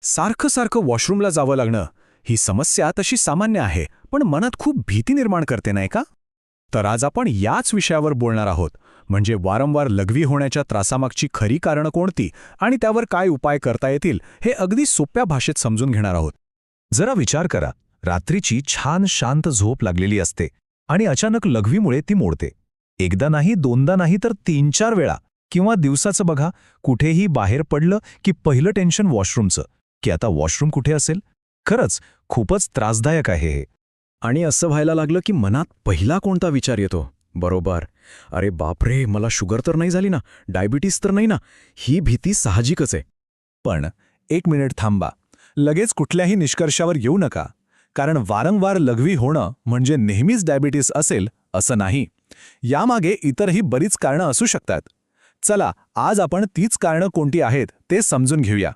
सारखं सारखं वॉशरूमला जावं लागणं ही समस्या तशी सामान्य आहे, पण मनात खूप भीती निर्माण करते नाही का? तर आज आपण याच विषयावर बोलणार आहोत, म्हणजे वारंवार लघवी होण्याच्या त्रासामागची खरी कारणं कोणती आणि त्यावर काय उपाय करता येतील हे अगदी सोप्या भाषेत समजून घेणार आहोत. जरा विचार करा, रात्रीची छान शांत झोप लागलेली असते आणि अचानक लघवीमुळे ती मोडते. एकदा नाही, दोनदा नाही, तर 3-4 वेळा. किंवा दिवसाचं बघा, कुठेही बाहेर पडलं की पहिलं टेन्शन वॉशरूमचं, की आता वॉशरूम कुठे असेल. खरंच खूपच त्रासदायक आहे हे. आणि असं व्हायला लागलं की मनात पहिला कोणता विचार येतो? बरोबर, अरे बापरे, मला शुगर तर नाही झाली ना, डायबिटीस तर नाही ना. ही भीती साहजिकच आहे. पण 1 मिनिट थांबा. लगेच कुठल्याही निष्कर्षावर येऊ नका, कारण वारंवार लघवी होणं म्हणजे नेहमीच डायबिटीस असेल असं नाही. यामागे इतरही बरीच कारणं असू शकतात. चला, आज आपण तीच कारणं कोणती आहेत ते समजून घेऊया.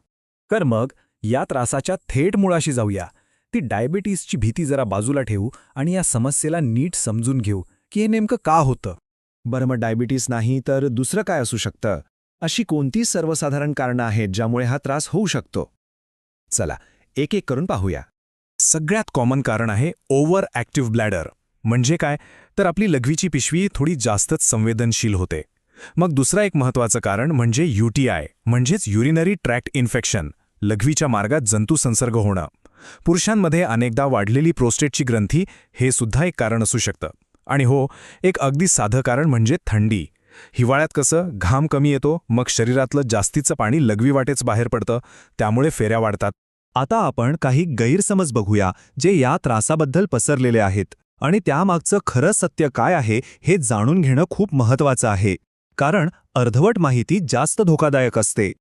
तर मग या त्रासाच्या थेट मुळाशी जाऊया. ती डायबिटीसची भीती जरा बाजूला ठेवू आणि या समस्येला नीट समजून घेऊ की हे नेमकं का होतं. बरं, मग डायबिटीस नाही तर दुसरं काय असू शकतं? अशी कोणती सर्वसाधारण कारणं आहेत ज्यामुळे हा त्रास होऊ शकतो? चला, एक एक करून पाहूया. सगळ्यात कॉमन कारण आहे ओव्हर ॲक्टिव्ह ब्लॅडर. म्हणजे काय, तर आपली लघवीची पिशवी थोडी जास्तच संवेदनशील होते. मग दुसरा एक महत्त्वाचं कारण म्हणजे UTI, म्हणजेच युरिनरी ट्रॅक्ट इन्फेक्शन, लघवीच्या मार्गात जंतू संसर्ग होणं. पुरुषांमध्ये अनेकदा वाढलेली प्रोस्टेटची ग्रंथी हे सुद्धा एक कारण असू शकतं. आणि हो, एक अगदी साधं कारण म्हणजे थंडी. हिवाळ्यात कसं घाम कमी येतो, मग शरीरातलं जास्तीचं पाणी लघवी वाटेच बाहेर पडतं, त्यामुळे फेऱ्या वाढतात. आता आपण काही गैरसमज बघूया जे या त्रासाबद्दल पसरलेले आहेत, आणि त्यामागचं खरं सत्य काय आहे हे जाणून घेणं खूप महत्त्वाचं आहे. कारण अर्धवट माहिती जास्त धोकादायक असते.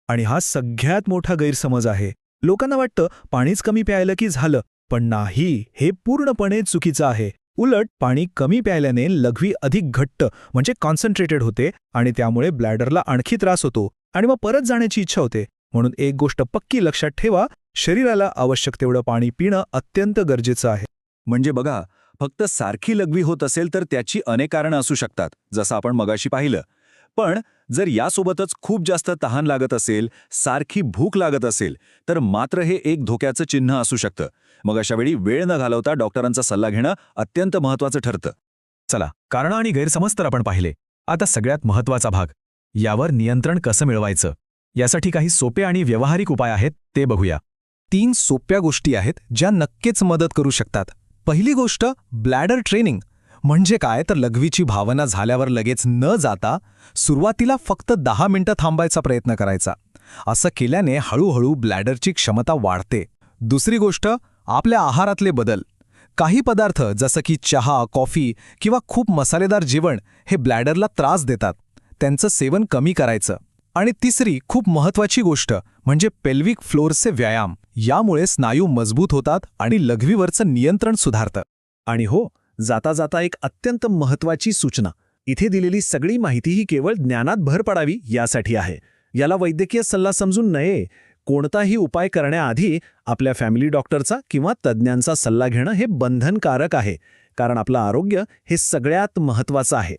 आणि हा सगळ्यात मोठा गैरसमज आहे. लोकांना वाटतं पाणीच कमी प्यायलं की झालं, पण नाही, हे पूर्णपणे चुकीचं आहे. उलट पाणी कमी प्यायल्याने लघवी अधिक घट्ट म्हणजे कॉन्सन्ट्रेटेड होते आणि त्यामुळे ब्लॅडरला आणखी त्रास होतो आणि मग परत जाण्याची इच्छा होते. म्हणून एक गोष्ट पक्की लक्षात ठेवा, शरीराला आवश्यक तेवढं पाणी पिणं अत्यंत गरजेचं आहे. म्हणजे बघा, फक्त सारखी लघवी होत असेल तर त्याची अनेक कारणं असू शकतात, जसं आपण मगाशी पाहिलं. पण जर यासोबतच खूप जास्त तहान लागत असेल, सारखी भूक लागत असेल, तर मात्र हे एक धोक्याचं चिन्ह असू शकतं. मग अशावेळी वेळ न घालवता डॉक्टरांचा सल्ला घेणं अत्यंत महत्त्वाचं ठरतं. चला, कारणं आणि गैरसमज तर आपण पाहिले. आता सगळ्यात महत्त्वाचा भाग, यावर नियंत्रण कसं मिळवायचं. यासाठी काही सोपे आणि व्यावहारिक उपाय आहेत ते बघूया. 3 सोप्या गोष्टी आहेत ज्या नक्कीच मदत करू शकतात. पहिली गोष्ट, ब्लॅडर ट्रेनिंग. म्हणजे काय, तर लघवीची भावना झाल्यावर लगेच न जाता सुरुवातीला फक्त 10 मिनिटं थांबायचा प्रयत्न करायचा. असं केल्याने हळूहळू ब्लॅडरची क्षमता वाढते. दुसरी गोष्ट, आपल्या आहारातले बदल. काही पदार्थ जसं की चहा, कॉफी किंवा खूप मसालेदार जेवण हे ब्लॅडरला त्रास देतात, त्यांचं सेवन कमी करायचं. आणि तिसरी खूप महत्त्वाची गोष्ट म्हणजे पेल्विक फ्लोअरचे व्यायाम. यामुळे स्नायू मजबूत होतात आणि लघवीवरचं नियंत्रण सुधारतं. आणि हो, जाता जाता एक अत्यंत महत्त्वाची सूचना. इथे दिलेली सगळी माहिती ही केवळ ज्ञानात भर पडावी यासाठी आहे. याला वैद्यकीय सल्ला समजून नये. कोणताही उपाय करण्याआधी आपल्या फॅमिली डॉक्टरचा किंवा तज्ज्ञांचा सल्ला घेणं हे बंधनकारक आहे, कारण आपलं आरोग्य हे सगळ्यात महत्त्वाचं आहे.